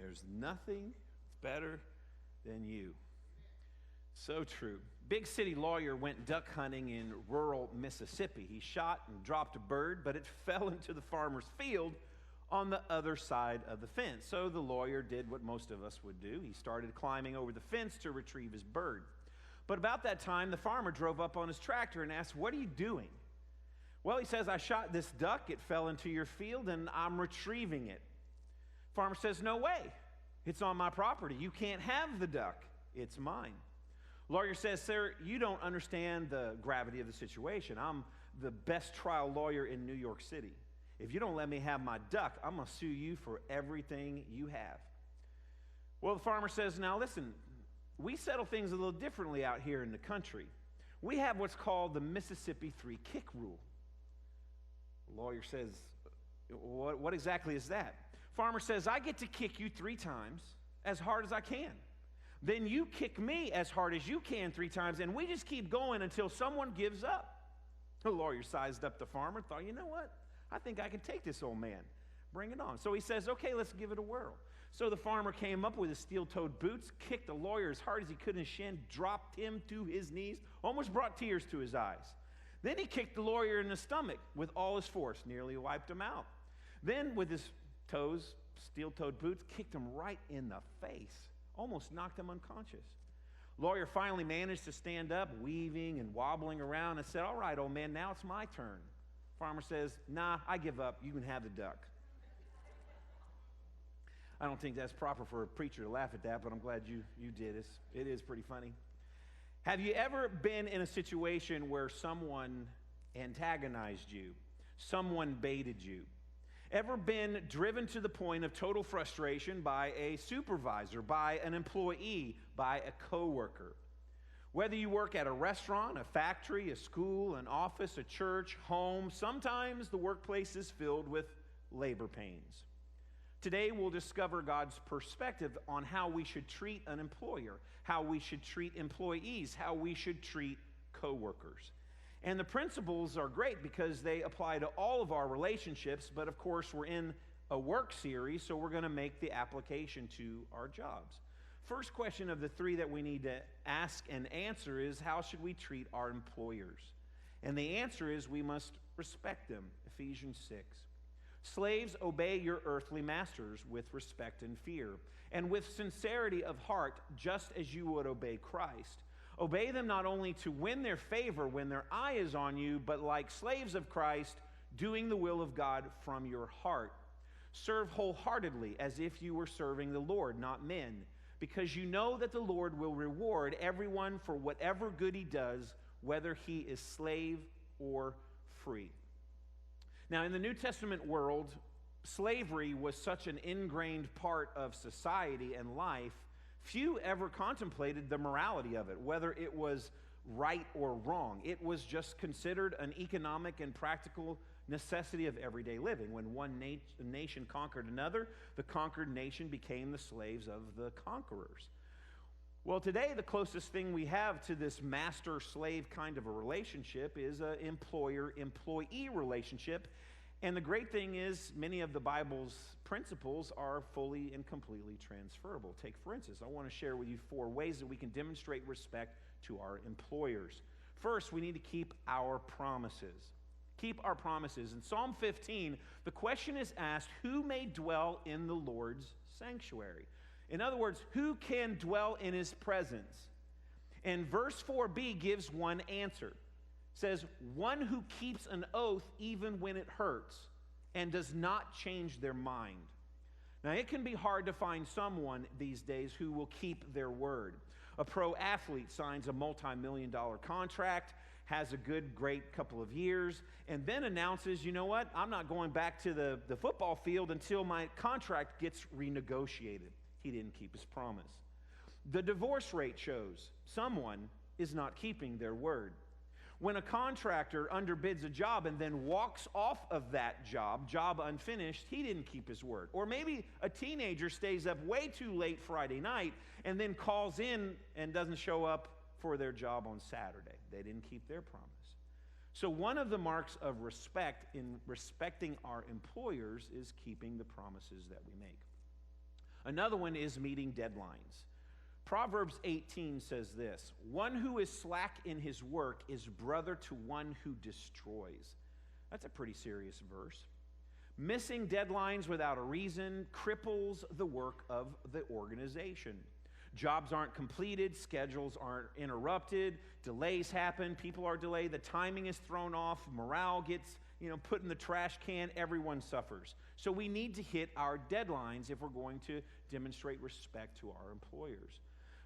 There's nothing better than you. So true. Big city lawyer went duck hunting in rural Mississippi. He shot and dropped a bird, but it fell into the farmer's field on the other side of the fence. So the lawyer did what most of us would do. He started climbing over the fence to retrieve his bird. But about that time, the farmer drove up on his tractor and asked, "What are you doing?" "Well," he says, "I shot this duck. It fell into your field, and I'm retrieving it." Farmer says, "No way. It's on my property. You can't have the duck. It's mine." Lawyer says, "Sir, you don't understand the gravity of the situation. I'm the best trial lawyer in New York City. If you don't let me have my duck, I'm going to sue you for everything you have." Well, the farmer says, "Now listen, we settle things a little differently out here in the country. We have what's called the Mississippi 3-kick rule." The lawyer says, what exactly is that?" Farmer says, "I get to kick you 3 times as hard as I can. Then you kick me as hard as you can 3 times, and we just keep going until someone gives up." The lawyer sized up the farmer and thought, "You know what? I think I can take this old man. Bring it on." So he says, "Okay, let's give it a whirl." So the farmer came up with his steel-toed boots, kicked the lawyer as hard as he could in his shin, dropped him to his knees, almost brought tears to his eyes. Then he kicked the lawyer in the stomach with all his force, nearly wiped him out. Then with his toes, steel-toed boots, kicked him right in the face, almost knocked him unconscious. Lawyer finally managed to stand up, weaving and wobbling around, and said, "All right, old man, now it's my turn." Farmer says, "Nah, I give up. You can have the duck." I don't think that's proper for a preacher to laugh at that, but I'm glad you did. It is pretty funny. Have you ever been in a situation where someone antagonized you, someone baited you? Ever been driven to the point of total frustration by a supervisor, by an employee, by a coworker? Whether you work at a restaurant, a factory, a school, an office, a church, home, sometimes the workplace is filled with labor pains. Today we'll discover God's perspective on how we should treat an employer, how we should treat employees, how we should treat coworkers. And the principles are great because they apply to all of our relationships, but of course we're in a work series, so we're going to make the application to our jobs. First question of the 3 that we need to ask and answer is, how should we treat our employers? And the answer is, we must respect them. Ephesians 6. "Slaves, obey your earthly masters with respect and fear, and with sincerity of heart, just as you would obey Christ. Obey them not only to win their favor when their eye is on you, but like slaves of Christ, doing the will of God from your heart. Serve wholeheartedly as if you were serving the Lord, not men, because you know that the Lord will reward everyone for whatever good he does, whether he is slave or free." Now, in the New Testament world, slavery was such an ingrained part of society and life, few ever contemplated the morality of it, whether it was right or wrong. It was just considered an economic and practical necessity of everyday living. When one nation conquered another, the conquered nation became the slaves of the conquerors. Well, today, the closest thing we have to this master-slave kind of a relationship is an employer-employee relationship. And the great thing is, many of the Bible's principles are fully and completely transferable. Take, for instance, I want to share with you 4 ways that we can demonstrate respect to our employers. First, we need to keep our promises. Keep our promises. In Psalm 15, the question is asked, who may dwell in the Lord's sanctuary? In other words, who can dwell in his presence? And verse 4b gives one answer. It says, one who keeps an oath even when it hurts and does not change their mind. Now, it can be hard to find someone these days who will keep their word. A pro athlete signs a multi-million-dollar contract, has a great couple of years, and then announces, you know what, I'm not going back to the football field until my contract gets renegotiated. He didn't keep his promise. The divorce rate shows someone is not keeping their word. When a contractor underbids a job and then walks off of that job unfinished, he didn't keep his word. Or maybe a teenager stays up way too late Friday night and then calls in and doesn't show up for their job on Saturday. They didn't keep their promise. So one of the marks of respect in respecting our employers is keeping the promises that we make. Another one is meeting deadlines. Proverbs 18 says this, "One who is slack in his work is brother to one who destroys." That's a pretty serious verse. Missing deadlines without a reason cripples the work of the organization. Jobs aren't completed, schedules aren't interrupted, delays happen, people are delayed, the timing is thrown off, morale gets, put in the trash can, everyone suffers. So we need to hit our deadlines if we're going to demonstrate respect to our employers.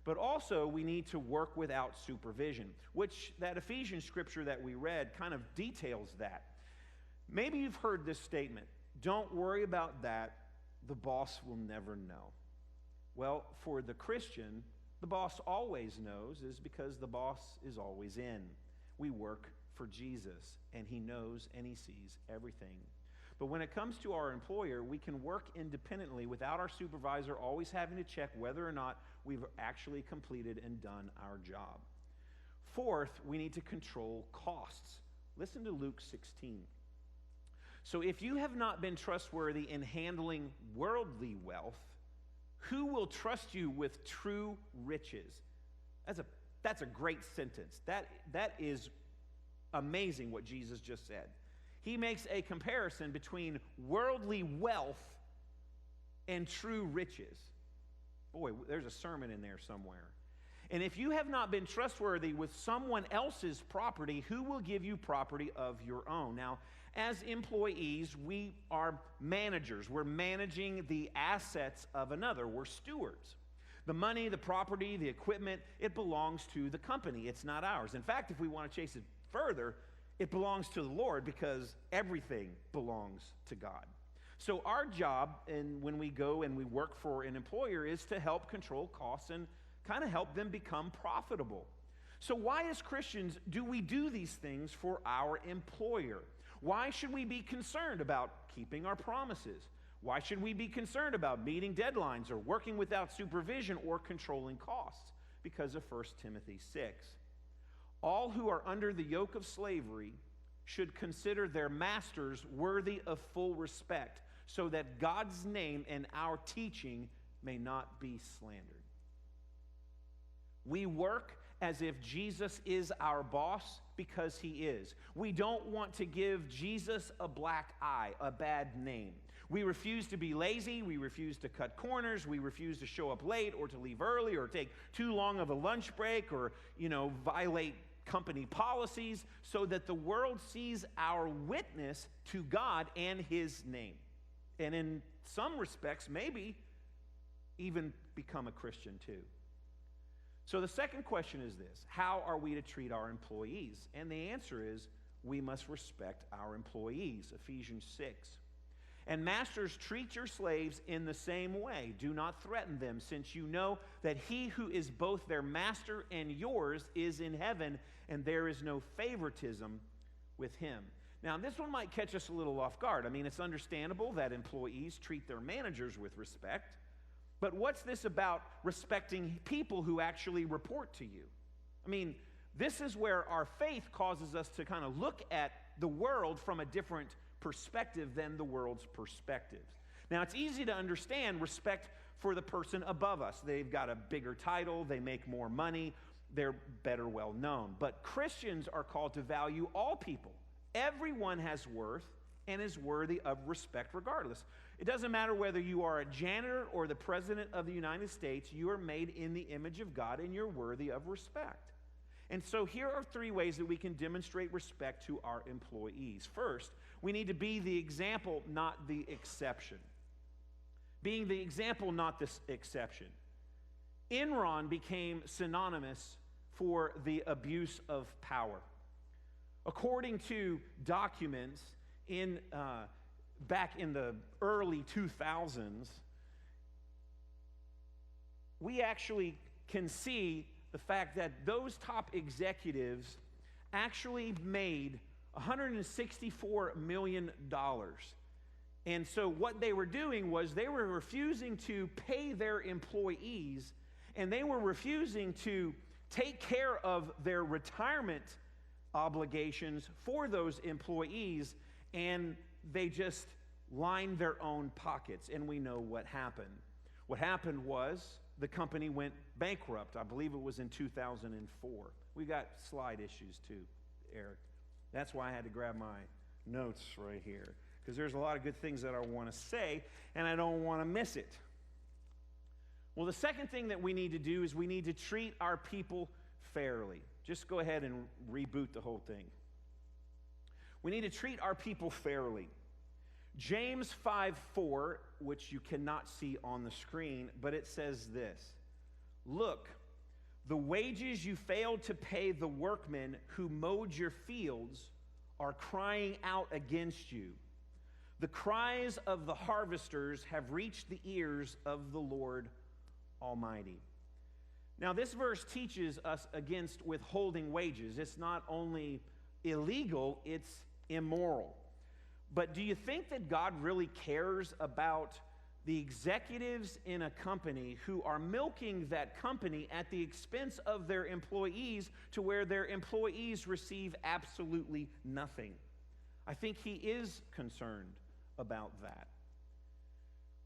But also, we need to work without supervision, which that Ephesians scripture that we read kind of details that. Maybe you've heard this statement, "Don't worry about that, the boss will never know." Well, for the Christian, the boss always knows is because the boss is always in. We work for Jesus, and he knows and he sees everything. But when it comes to our employer, we can work independently without our supervisor always having to check whether or not we've actually completed and done our job. Fourth, we need to control costs. Listen to Luke 16. "So if you have not been trustworthy in handling worldly wealth, who will trust you with true riches?" That's a great sentence. That is amazing what Jesus just said. He makes a comparison between worldly wealth and true riches. Boy, there's a sermon in there somewhere. "And if you have not been trustworthy with someone else's property, who will give you property of your own?" Now, as employees, we are managers. We're managing the assets of another. We're stewards. The money, the property, the equipment, it belongs to the company. It's not ours. In fact, if we want to chase it further, it belongs to the Lord because everything belongs to God. So our job, and when we go and we work for an employer, is to help control costs and kind of help them become profitable. So why, as Christians, do we do these things for our employer? Why should we be concerned about keeping our promises? Why should we be concerned about meeting deadlines or working without supervision or controlling costs? Because of 1 Timothy 6. "All who are under the yoke of slavery should consider their masters worthy of full respect, so that God's name and our teaching may not be slandered." We work as if Jesus is our boss because he is. We don't want to give Jesus a black eye, a bad name. We refuse to be lazy. We refuse to cut corners. We refuse to show up late or to leave early or take too long of a lunch break or, violate company policies so that the world sees our witness to God and his name. And in some respects, maybe even become a Christian too. So the second question is this: how are we to treat our employees? And the answer is we must respect our employees. Ephesians 6. "And masters, treat your slaves in the same way. Do not threaten them, since you know that he who is both their master and yours is in heaven, and there is no favoritism with him." Now, this one might catch us a little off guard. I mean, it's understandable that employees treat their managers with respect. But what's this about respecting people who actually report to you? I mean, this is where our faith causes us to kind of look at the world from a different perspective than the world's perspectives. Now, it's easy to understand respect for the person above us. They've got a bigger title, they make more money, they're better well known. But Christians are called to value all people. Everyone has worth and is worthy of respect regardless. It doesn't matter whether you are a janitor or the president of the United States, you are made in the image of God and you're worthy of respect. And so here are 3 ways that we can demonstrate respect to our employees. First, we need to be the example, not the exception. Being the example, not the exception. Enron became synonymous for the abuse of power. According to documents back in the early 2000s, we actually can see the fact that those top executives actually made $164 million. And so what they were doing was they were refusing to pay their employees, and they were refusing to take care of their retirement obligations for those employees, and they just lined their own pockets, and we know what happened. What happened was the company went bankrupt. I believe it was in 2004. We got slide issues too, Eric. That's why I had to grab my notes right here, because there's a lot of good things that I want to say, and I don't want to miss it. Well, the second thing that we need to do is we need to treat our people fairly. Just go ahead and reboot the whole thing. We need to treat our people fairly. James 5:4, which you cannot see on the screen, but it says this: "Look, the wages you failed to pay the workmen who mowed your fields are crying out against you. The cries of the harvesters have reached the ears of the Lord Almighty." Now, this verse teaches us against withholding wages. It's not only illegal, it's immoral. But do you think that God really cares about the executives in a company who are milking that company at the expense of their employees to where their employees receive absolutely nothing? I think he is concerned about that.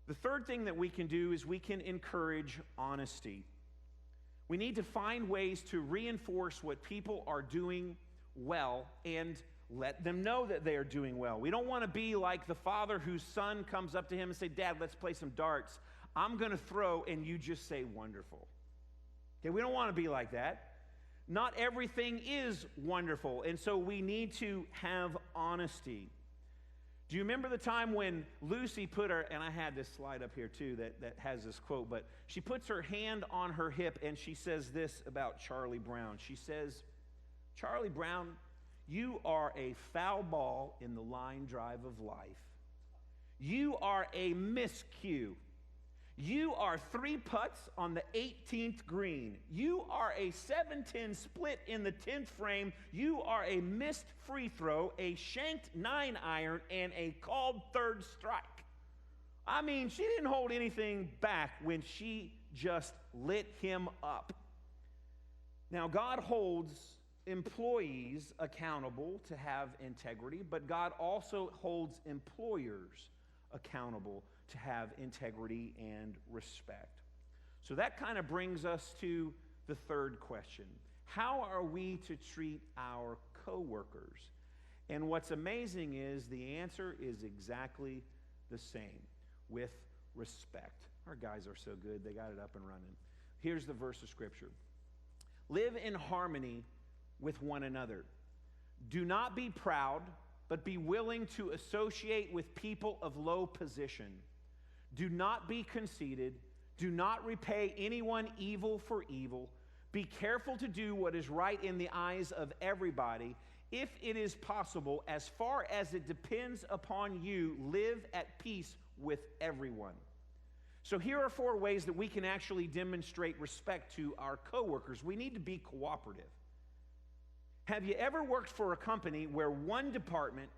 The third thing that we can do is we can encourage honesty. We need to find ways to reinforce what people are doing well and let them know that they are doing well. We don't want to be like the father whose son comes up to him and say, "Dad, let's play some darts. I'm going to throw," and you just say, "Wonderful." Okay, we don't want to be like that. Not everything is wonderful, and so we need to have honesty. Do you remember the time when Lucy put her, and I had this slide up here too that has this quote, but she puts her hand on her hip and she says this about Charlie Brown. She says, "Charlie Brown, you are a foul ball in the line drive of life. You are a miscue. You are 3 putts on the 18th green. You are a 7-10 split in the 10th frame. You are a missed free throw, a shanked 9-iron, and a called third strike." I mean, she didn't hold anything back when she just lit him up. Now, God holds employees accountable to have integrity, but God also holds employers accountable to have integrity and respect. So that kind of brings us to the third question. How are we to treat our coworkers? And what's amazing is the answer is exactly the same, with respect. Our guys are so good, they got it up and running. Here's the verse of Scripture. "Live in harmony with one another. Do not be proud, but be willing to associate with people of low position. Do not be conceited. Do not repay anyone evil for evil. Be careful to do what is right in the eyes of everybody. If it is possible, as far as it depends upon you, live at peace with everyone." So here are 4 ways that we can actually demonstrate respect to our coworkers. We need to be cooperative. Have you ever worked for a company where one department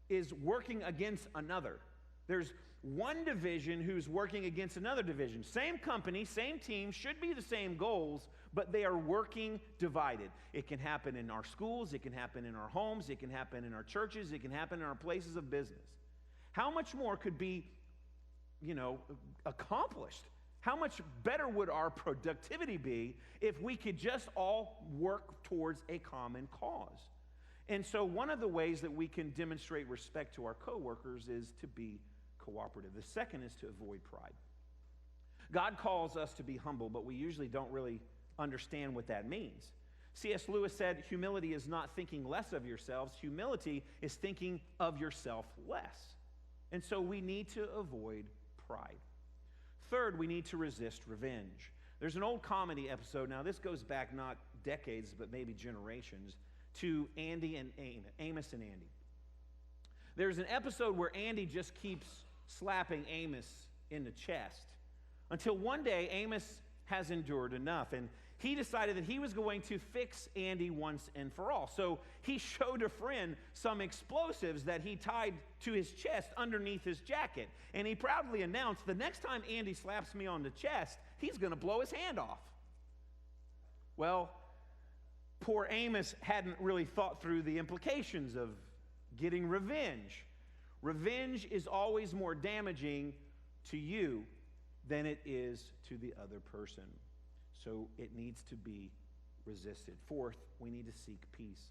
is working against another? There's one division who's working against another division. Same company, same team, should be the same goals, but they are working divided. It can happen in our schools, it can happen in our homes, it can happen in our churches, it can happen in our places of business. How much more could be, accomplished? How much better would our productivity be if we could just all work towards a common cause? And so one of the ways that we can demonstrate respect to our coworkers is to be cooperative. The second is to avoid pride. God calls us to be humble, but we usually don't really understand what that means. C.S. Lewis said, "Humility is not thinking less of yourselves. Humility is thinking of yourself less." And so we need to avoid pride. Third, we need to resist revenge. There's an old comedy episode. Now, this goes back not decades, but maybe generations, to Andy and Amos and Andy. There's an episode where Andy just keeps slapping Amos in the chest until one day Amos has endured enough, and he decided that he was going to fix Andy once and for all. So he showed a friend some explosives that he tied to his chest underneath his jacket. And he proudly announced, "The next time Andy slaps me on the chest, he's going to blow his hand off." Well, poor Amos hadn't really thought through the implications of getting revenge. Revenge is always more damaging to you than it is to the other person. So it needs to be resisted. Fourth, we need to seek peace.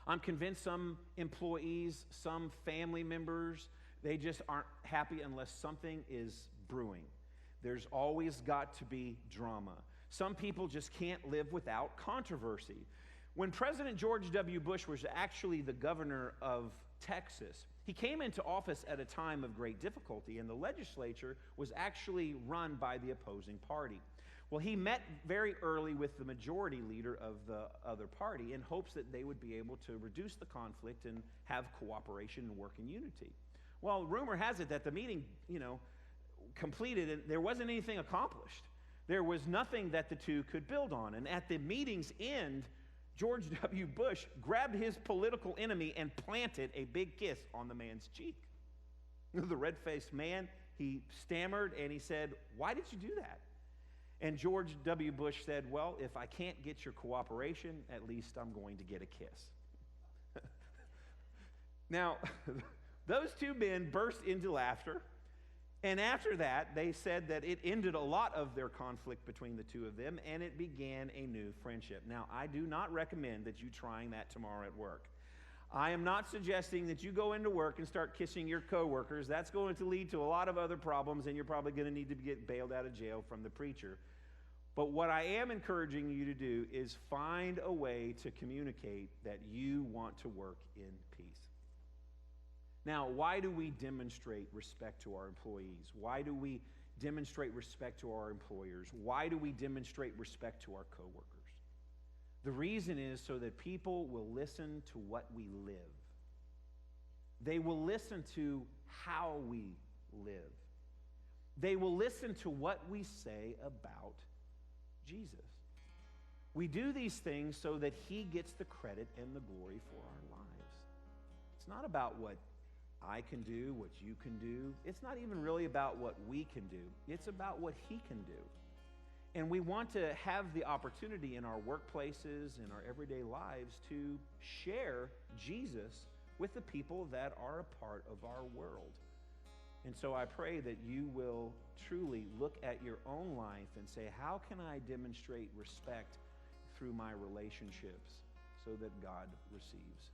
I'm convinced some employees, some family members, they just aren't happy unless something is brewing. There's always got to be drama. Some people just can't live without controversy. When President George W. Bush was actually the governor of Texas, he came into office at a time of great difficulty, and the legislature was actually run by the opposing party. Well, he met very early with the majority leader of the other party in hopes that they would be able to reduce the conflict and have cooperation and work in unity. Well, rumor has it that the meeting, completed and there wasn't anything accomplished. There was nothing that the two could build on. And at the meeting's end, George W. Bush grabbed his political enemy and planted a big kiss on the man's cheek. The red-faced man, he stammered and he said, "Why did you do that?" And George W. Bush said, "Well, if I can't get your cooperation, at least I'm going to get a kiss." Now, those two men burst into laughter. And after that, they said that it ended a lot of their conflict between the two of them, and it began a new friendship. Now, I do not recommend that you trying that tomorrow at work. I am not suggesting that you go into work and start kissing your coworkers. That's going to lead to a lot of other problems, and you're probably going to need to get bailed out of jail from the preacher. But what I am encouraging you to do is find a way to communicate that you want to work in peace. Now, why do we demonstrate respect to our employees? Why do we demonstrate respect to our employers? Why do we demonstrate respect to our coworkers? The reason is so that people will listen to what we live. They will listen to how we live. They will listen to what we say about Jesus. We do these things so that he gets the credit and the glory for our lives. It's not about what I can do, what you can do. It's not even really about what we can do. It's about what he can do. And we want to have the opportunity in our workplaces, in our everyday lives, to share Jesus with the people that are a part of our world. And so I pray that you will truly look at your own life and say, how can I demonstrate respect through my relationships so that God receives